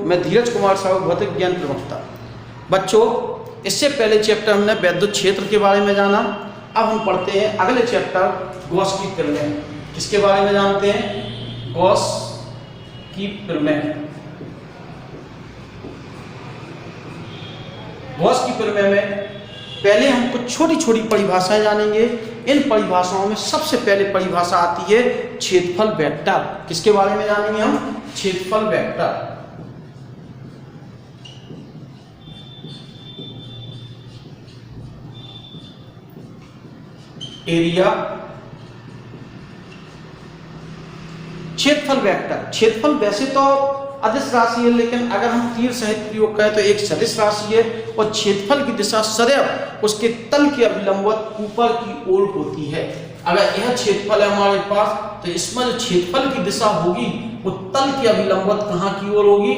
मैं धीरज कुमार साहू, भौतिक विज्ञान प्रवक्ता। बच्चों, इससे पहले चैप्टर हमने वैद्युत क्षेत्र के बारे में जाना। अब हम पढ़ते हैं अगले चैप्टर गॉस की प्रमेय। किसके बारे में जानते हैं? गॉस की प्रमेय। गॉस की प्रमेय में पहले हम कुछ छोटी छोटी परिभाषाएं जानेंगे। इन परिभाषाओं में सबसे पहले परिभाषा आती है क्षेत्रफल वेक्टर। किसके बारे में जानेंगे हम? क्षेत्रफल वेक्टर। एरिया, क्षेत्रफल वेक्टर। क्षेत्रफल वैसे तो अदिश राशि है, लेकिन अगर हम तीर सहित प्रयोग करें तो एक सदिश राशि है और क्षेत्रफल की दिशा सदैव उसके तल के अभिलंबवत ऊपर की ओर होती है। अगर यह क्षेत्रफल है हमारे पास, तो इसमें जो क्षेत्रफल की दिशा होगी वो तल के अभिलंबवत कहाँ की ओर होगी?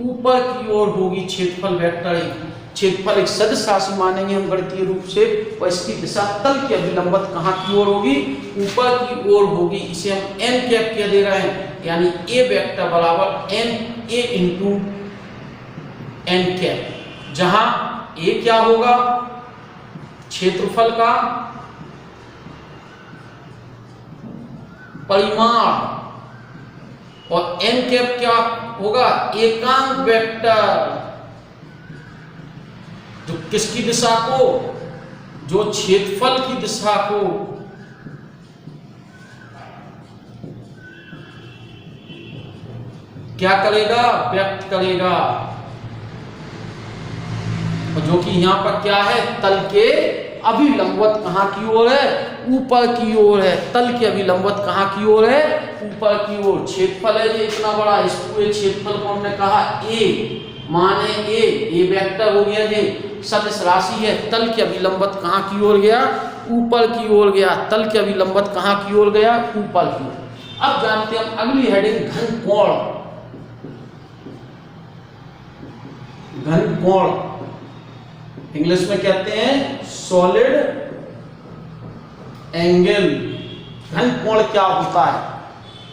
ऊपर की ओर होगी। क्षेत्रफल वेक्टर क्षेत्रफल एक सदिश राशि मानेंगे हम गणितीय रूप से, और इसकी दिशा तल के अभिलंबवत कहाँ की ओर होगी? ऊपर की ओर होगी। इसे हम n कैप क्या दे रहे हैं, यानी a वेक्टर बराबर a इंटू n कैप, जहां a क्या होगा? क्षेत्रफल का परिमाण और n कैप क्या होगा? एकांक वेक्टर, जो किसकी दिशा को? जो क्षेत्रफल की दिशा को क्या करेगा? व्यक्त करेगा। और जो कि यहां पर क्या है? तल के अभिलंबवत कहां की ओर है? ऊपर की ओर है। तल के अभिलंबवत कहां की ओर है? ऊपर की ओर। क्षेत्रफल है ये इतना बड़ा, इस पूरे क्षेत्रफल को हमने कहा a, माने a वेक्टर हो गया। ये सदिश राशि है। तल के अभिलंबवत कहां की ओर गया? ऊपर की ओर गया। तल के अभिलंबवत कहां की ओर गया? ऊपर की ओर। अब जानते हैं हम अगली हेडिंग घन कोण। घन कोण इंग्लिश में कहते हैं सॉलिड एंगल। घन कोण क्या होता है?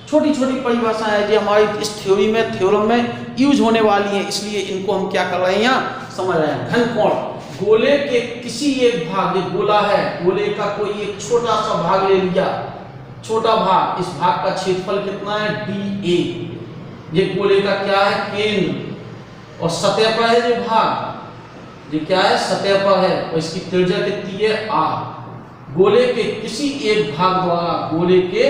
छोटी छोटी परिभाषाएं हैं जो हमारी इस थ्योरी में, थ्योरम में यूज होने वाली हैं, इसलिए इनको हम क्या कर रहे हैं यहाँ समझ रहे हैं। घन कोण, गोले के किसी एक भाग, ये गोला है, गोले का कोई एक छोटा सा भाग ले लिया, छोटा भाग, इस भाग का क्षेत्रफल कितना है? dA। ये गोले का क्या है? केंद्र, और सतह पर है ये भाग, ये क्या है? सतह पर है, और इसकी त्रिज्या कितनी है? r। गोले के किसी एक भाग द्वारा, गोले के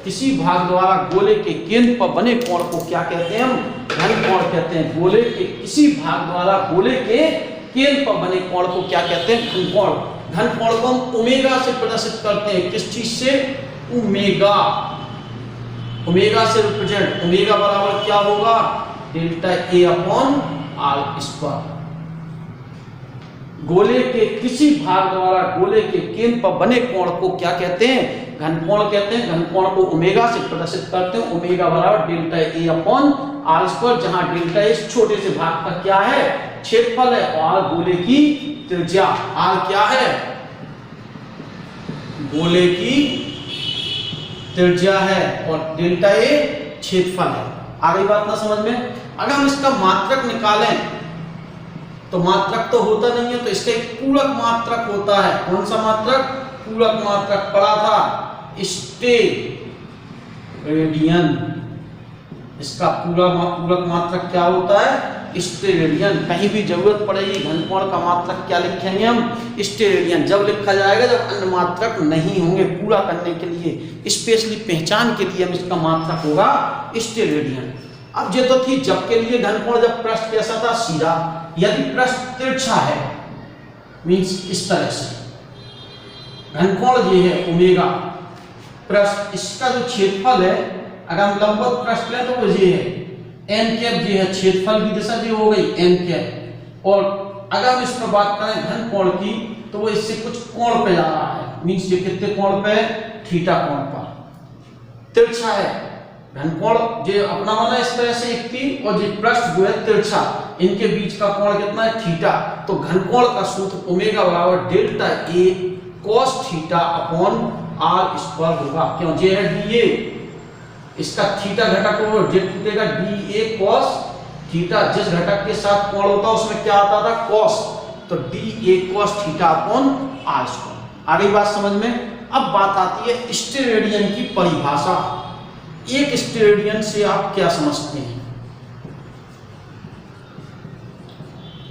किसी भाग द्वारा गोले के केंद्र पर बने कोण को क्या कहते हैं? हम घन कोण कहते हैं। गोले के किसी भाग द्वारा गोले के केंद्र पर बने कोण को क्या कहते हैं? घन कोण। घन कोण को हम ओमेगा से प्रदर्शित करते हैं। किस चीज से? ओमेगा। ओमेगा से रिप्रेजेंट, ओमेगा बराबर क्या होगा? Delta A upon R square. गोले के किसी भाग द्वारा गोले के केंद्र पर बने कोण को क्या कहते हैं? घन कोण कहते हैं। घन कोण को ओमेगा से प्रदर्शित करते हैं। ओमेगा बराबर delta A upon R square, जहां डेल्टा इस छोटे से भाग का क्या है? क्षेत्रफल है, और गोले की त्रिज्या। आर क्या है? गोले की त्रिज्या है, और डेल्टा ए क्षेत्रफल है। आगे बात ना समझ में? अगर हम इसका मात्रक निकालें तो मात्रक तो होता नहीं है, तो इसका एक पूरक मात्रक होता है। कौन सा मात्रक? पूरक मात्रक पढ़ा था, स्टेरेडियन। इसका पूरक मात्रक क्या होता है? स्टेरेडियन। कहीं भी जरूरत पड़ेगी घन कोण का मात्रक क्या लिखेंगे हम? स्टेरेडियन। जब लिखा जाएगा जब अन्य मात्रक नहीं होंगे, पूरा करने के लिए, स्पेशली पहचान के लिए हम इसका मात्रक होगा स्टेरेडियन। अब ये तो थी जब के लिए घन कोण, जब पृष्ठ कैसा था? सीधा। यदि पृष्ठ तिरछा है, मींस इस तरह से, घन कोण ये है ओमेगा। पृष्ठ, इसका जो क्षेत्रफल है, अगर हम लंबवत पृष्ठ लें तो वो ये है n कैप, ये है क्षेत्रफल की दिशा, ये हो गई n कैप। और अगर हम इस पर बात करें घन कोण की, तो वो इससे कुछ कोण पे जा रहा है, मींस ये कितने कोण पे? थीटा कोण पर। तिरछा है घन कोण, जो अपना बना इस तरह से एक तीर, और जो पृष्ठ जो है तिरछा, इनके बीच का कोण कितना है? थीटा। तो घन कोण का सूत्र ओमेगा बराबर delta A cos theta upon R square होगा। क्यों? जे है डीए, इसका थीटा घटक हो, जे टूटेगा डीए cos थीटा जिस घटक के साथ कोण होता है उसमें क्या आता था, कॉस, तो D A cos theta upon R square. आगे बात समझ में। अब बात आती है स्टेरेडियन की परिभाषा। एक स्टेरेडियन से आप क्या समझते हैं?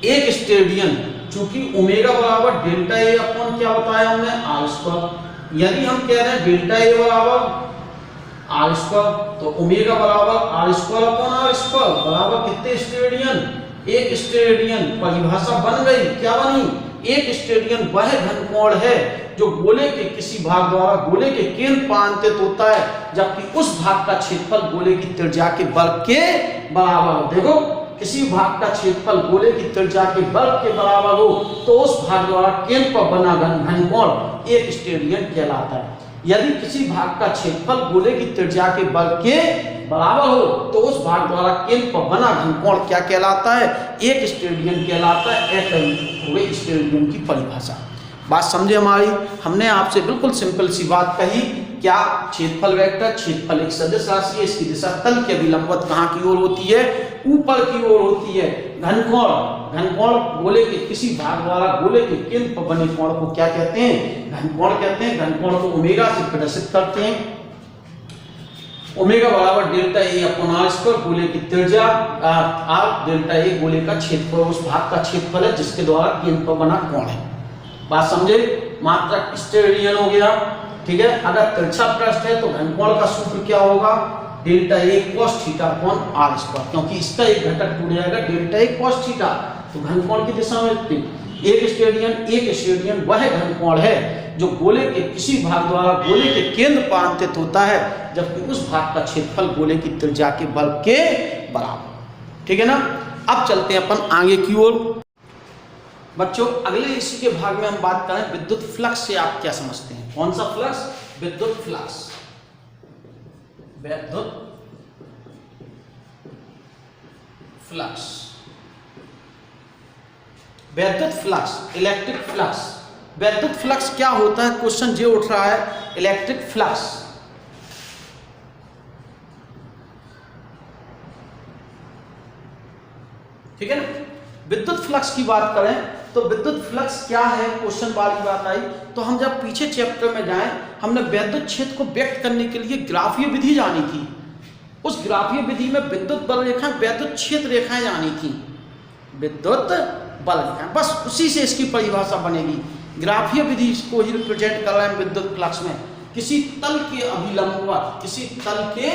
एक स्टेरेडियन, चूंकि ओमेगा बराबर डेल्टा ए अपॉन क्या बताया हमने, आर स्क्वायर। यदि हम कह रहे हैं डेल्टा ए बराबर आर स्क्वायर, तो ओमेगा बराबर R square upon R square बराबर कितने स्टेरेडियन, एक स्टेरेडियन। परिभाषा बन गई, क्या बनी, एक स्टेरेडियन वह घनकोण है जो गोले के किसी भाग द्वारा गोले के केंद्र पर अंतित होता है, जबकि उस भाग का क्षेत्रफल गोले की त्रिज्या के वर्ग के बराबर हो। देखो, किसी भाग का क्षेत्रफल गोले की त्रिज्या के वर्ग के बराबर हो तो उस भाग द्वारा केंद्र पर बना घनकोण एक स्टेरेडियन कहलाता है। यदि किसी भाग का क्षेत्रफल गोले की त्रिज्या के वर्ग के बराबर हो तो उस भाग द्वारा केंद्र पर बना घनकोण क्या कहलाता है, एक स्टेरेडियन कहलाता है। एक स्टेरेडियन की परिभाषा। बात समझे हमारी? हमने आपसे बिल्कुल सिंपल सी बात कही, क्या क्षेत्रफल वेक्टर, क्षेत्रफल एक सदिश राशि है, इसकी दिशा तल के अभिलंबवत कहाँ की ओर होती है, ऊपर की ओर होती है। घनकोण, घनकोण गोले के किसी भाग द्वारा गोले के केंद्र पर बने कोण को क्या कहते हैं, घनकोण कहते हैं। घनकोण को ओमेगा से प्रदर्शित करते हैं। ओमेगा बराबर delta A upon R square, गोले की त्रिज्या आर, डेल्टा ए गोले का क्षेत्रफल, उस भाग का क्षेत्रफल है जिसके द्वारा केंद्र पर बना कोण है। बात समझे? मात्रक स्टेरेडियन हो गया, ठीक है। अगर तिरछा पृष्ठ है तो घनकोण का सूत्र क्या होगा, delta A cos theta upon R square, क्योंकि इसका एक घटक टूट जाएगा डेल्टा ए cos थीटा, तो घनकोण की दिशा में एक स्टेरेडियन वह घनकोण है जो गोले के किसी भाग द्वारा गोले के केंद्र पर अंतित होता है, जबकि उस भाग का क्षेत्रफल गोले की त्रिज्या के वर्ग के बराबर। ठीक है ना। अब चलते हैं अपन आगे की ओर। बच्चों, अगले इसी के भाग में हम बात करें विद्युत फ्लक्स से आप क्या समझते हैं। कौन सा फ्लक्स? विद्युत फ्लक्स। विद्युत फ्लक्स, विद्युत फ्लक्स, इलेक्ट्रिक फ्लक्स। विद्युत फ्लक्स क्या होता है, क्वेश्चन ये उठ रहा है। इलेक्ट्रिक फ्लक्स, ठीक है ना। विद्युत फ्लक्स की बात करें तो विद्युत फ्लक्स क्या है, क्वेश्चन वाली बात आई तो हम जब पीछे चैप्टर में जाएं, हमने विद्युत क्षेत्र को व्यक्त करने के लिए ग्राफीय विधि जानी थी। उस ग्राफीय विधि में विद्युत बल रेखाएं, विद्युत क्षेत्र रेखाएं जानी थी, विद्युत बल रेखाएं, बस उसी से इसकी परिभाषा बनेगी। ग्राफीय विधि को ही रिप्रेजेंट कर रहे हैं विद्युत फ्लक्स में। किसी तल के अभिलंबवत, किसी तल के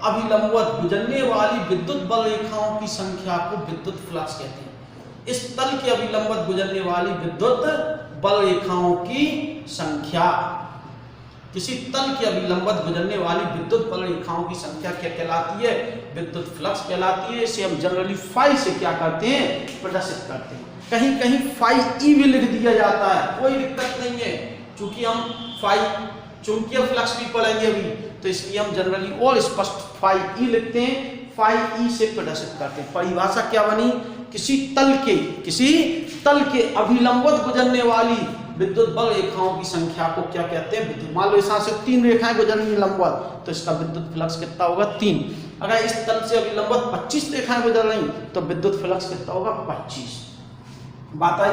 अभिलंबवत गुजरने वाली विद्युत बल रेखाओं की संख्या को विद्युत फ्लक्स कहते हैं। इस तल के अभिलंबवत गुजरने वाली विद्युत बल रेखाओं की संख्या, किसी तल के अभिलंबवत गुजरने वाली विद्युत बल रेखाओं की संख्या क्या कहलाती है, विद्युत फ्लक्स कहलाती है। इसे हम जनरली फाई से क्या करते हैं, प्रदर्शित करते हैं। कहीं कहीं फाई ई भी लिख दिया जाता है, कोई दिक्कत नहीं है, चूंकि हम फाई चुंबकीय फ्लक्स भी पढ़ेंगे अभी, तो इसलिए हम जनरली और स्पष्ट फाई ई लिखते हैं, फाई ई से प्रदर्शित करते हैं। परिभाषा क्या बनी, किसी तल के अभिलंबवत गुजरने वाली विद्युत बल रेखाओं की संख्या को क्या कहते हैं, विद्युत। मान लो इस से 3 रेखाएं गुजर रही हैं लंबवत, तो इसका विद्युत फ्लक्स कितना होगा, 3। अगर इस तल से अभिलंबवत 25 रेखाएं गुजर रही तो विद्युत फ्लक्स कितना होगा, 25। बात आई,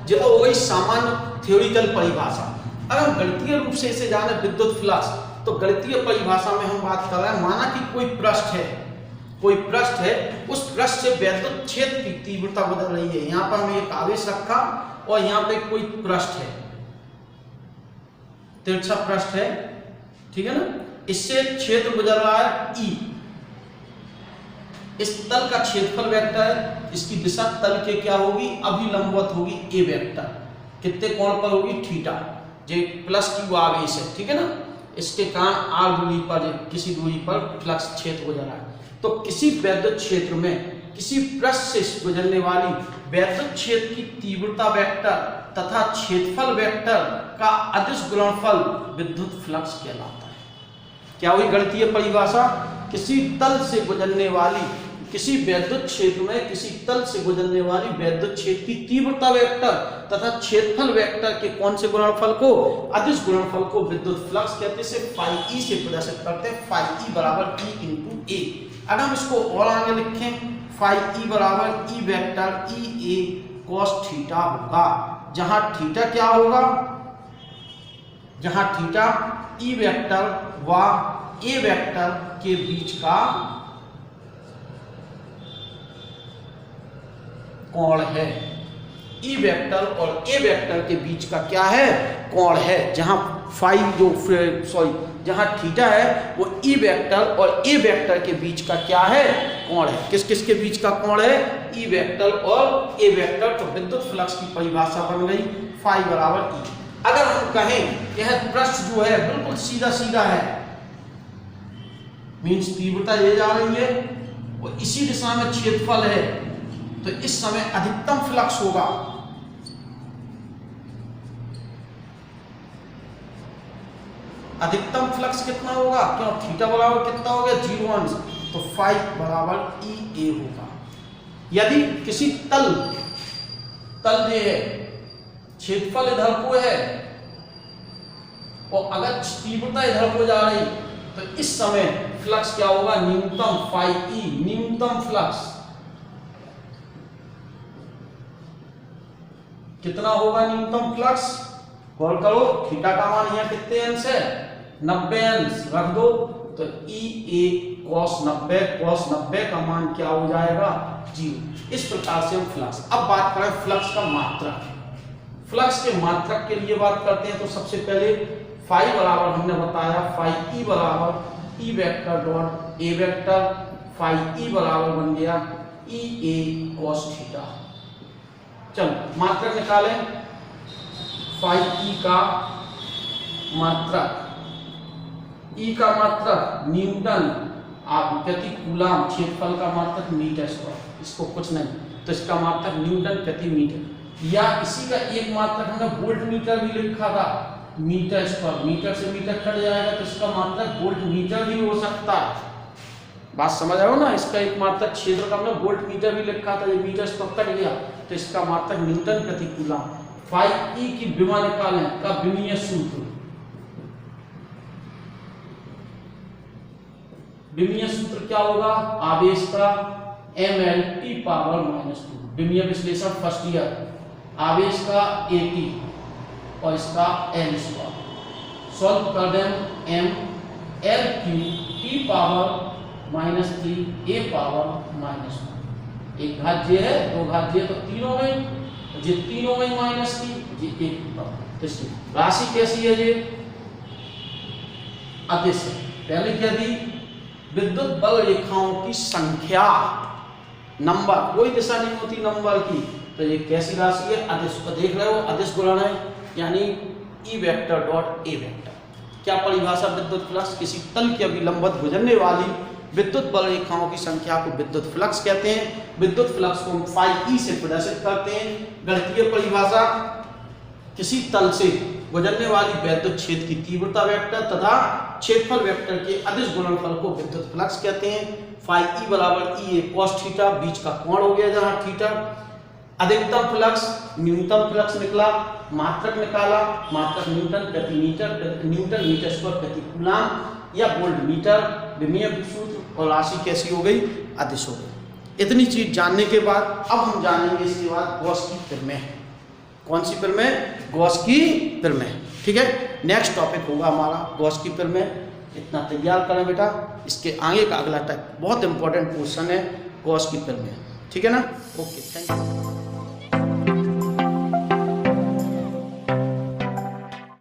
ये तो हो गई सामान्य थ्योरिटिकल परिभाषा। अगर गणितीय रूप से इसे जाने विद्युत फ्लक्स, तो गणितीय परिभाषा में हम बात कर रहे हैं, माना कि कोई पृष्ठ है, उस पृष्ठ से विद्युत क्षेत्र की तीव्रता बदल रही है। यहाँ पर हमने एक आवेश रखा और यहाँ पे कोई पृष्ठ है, तिरछा पृष्ठ है, ठीक है ना। इससे क्षेत्र गुजर रहा है ई, इस तल का क्षेत्रफल वेक्टर है, इसकी दिशा तल के क्या होगी, अभिलंबवत होगी ए वेक्टर, कितने कोण पर होगी, थीटा, जो प्लस की आवेश है, ठीक है ना। इसके कारण आर दूरी पर, किसी दूरी पर फ्लक्स क्षेत्र गुजर रहा है। तो किसी विद्युत क्षेत्र में किसी पृष्ठ से गुजरने वाली विद्युत क्षेत्र की तीव्रता वेक्टर तथा क्षेत्रफल वेक्टर का अदिश गुणनफल विद्युत फ्लक्स कहलाता है। क्या हुई गणितीय परिभाषा, किसी तल से गुजरने वाली किसी वैद्युत क्षेत्र में किसी तल से गुजरने वाली वैद्युत क्षेत्र की तीव्रता वेक्टर तथा क्षेत्रफल वेक्टर के कौन से गुणनफल को, अदिश गुणनफल को विद्युत फ्लक्स कहते हैं। इसे फाई ई से प्रदर्शित करते हैं, फाई ई बराबर ई इंटू ए। अगर हम इसको और आगे लिखें, फाई ई बराबर ई वेक्टर ई ए कॉस थीटा होगा, जहां थीटा क्या होगा, जहां थीटा ई वेक्टर व ए वेक्टर के बीच का कोण है। ई वेक्टर और ए वेक्टर के बीच का क्या है, कोण है। जहां फाई जो जहां थीटा है वो ई वेक्टर और ए वेक्टर के बीच का क्या है, कोण है। किस किस के बीच का कोण है, ई वेक्टर और ए वेक्टर। तो विद्युत फ्लक्स की परिभाषा बन गई फाई बराबर ई। अगर हम कहें यह पृष्ठ जो है बिल्कुल सीधा सीधा है, मीन्स तीव्रता ये जा रही है और इसी दिशा में क्षेत्रफल है, तो इस समय अधिकतम फ्लक्स होगा। अधिकतम फ्लक्स कितना होगा, क्यों थीटा बराबर कितना हो गया 0 अंश, तो फाई बराबर ई ए होगा। यदि किसी तल जो है क्षेत्रफल इधर को है और अगर तीव्रता इधर को जा रही, तो इस समय फ्लक्स क्या होगा, न्यूनतम फाई ई, न्यूनतम फ्लक्स कितना होगा, न्यूनतम फ्लक्स। गौर करो थीटा का मान यहाँ कितने अंश है, 90 अंश रख दो, तो ई ए कॉस 90 का मान क्या हो जाएगा, 0। इस प्रकार से हम फ्लक्स। अब बात करें फ्लक्स का मात्रक। फ्लक्स के मात्रक के लिए बात करते हैं, तो सबसे पहले फाई बराबर हमने बताया फाई ई बराबर E vector dot A vector, phi E बराबर बन गया ई ए कॉस थीटा। चलो मात्रक निकालें। फाई ई का मात्रक, ई का मात्रक न्यूटन आप प्रति कूलम, क्षेत्रफल का मात्रक मीटर स्क्वायर, इसको कुछ नहीं, तो इसका मात्रक न्यूटन प्रति मीटर। या इसी का एक मात्रक हमने वोल्ट मीटर भी लिखा था, मीटर स्क्वायर, मीटर से मीटर कट जाएगा तो इसका मात्रक वोल्ट मीटर भी हो सकता है। बात समझ रहे हो ना, इसका एक मात्रक क्षेत्र का हमने वोल्ट मीटर भी लिखा था, ये मीटर स्क्वायर कट गया तो इसका मात्रक न्यूटन प्रति कूलम। फाई ई की विमा निकालें का विमीय सूत्र, विमीय सूत्र क्या होगा, आवेश का ml पावर -2, विमीय विश्लेषण फर्स्ट ईयर, आवेश का at और इसका m स्क्वायर, सॉल्व कर दें m l cube t power -3 a power -1, एक घात j है, दो घात j तो तीनों में, ये तीनों में -3, ये एक तो इसकी राशि कैसी है, ये अदिश है। पहले क्या दी, विद्युत बल रेखाओं की संख्या, नंबर, कोई दिशा नहीं होती नंबर की, तो ये कैसी राशि है, अदिश। को देख रहे हो, अदिश गुणन है, यानी ई वेक्टर डॉट ए वेक्टर। क्या परिभाषा विद्युत फ्लक्स, किसी तल के अभिलंबित गुजरने वाली विद्युत बल रेखाओं की संख्या को विद्युत फ्लक्स कहते हैं। विद्युत फ्लक्स को हम फाई ई से प्रदर्शित करते हैं। गणितीय परिभाषा, किसी तल से गुजरने वाली वैद्युत क्षेत्र की तीव्रता वेक्टर तथा क्षेत्रफल वेक्टर के अदिश गुणनफल को विद्युत फ्लक्स कहते हैं। फाई ई बराबर ई ए कॉस थीटा, बीच का कोण हो गया जहां थीटा। अधिकतम फ्लक्स, न्यूनतम फ्लक्स निकला, मात्रक निकाला, मात्रक न्यूटन प्रति मीटर, न्यूटन मीटर स्क्वायर प्रति कूलम या वोल्ट मीटर, विमीय सूत्र, और राशि कैसी हो गई, अदिश हो गई। इतनी चीज जानने के बाद अब हम जानेंगे इसके बाद गॉस की प्रमेय। कौन सी प्रमेय, गॉस की प्रमेय। ठीक है, नेक्स्ट टॉपिक होगा हमारा गॉस की प्रमेय। इतना तैयार करें बेटा, इसके आगे का अगला टॉपिक बहुत इंपॉर्टेंट क्वेश्चन है गॉस की प्रमेय। ठीक है ना, ओके, थैंक यू।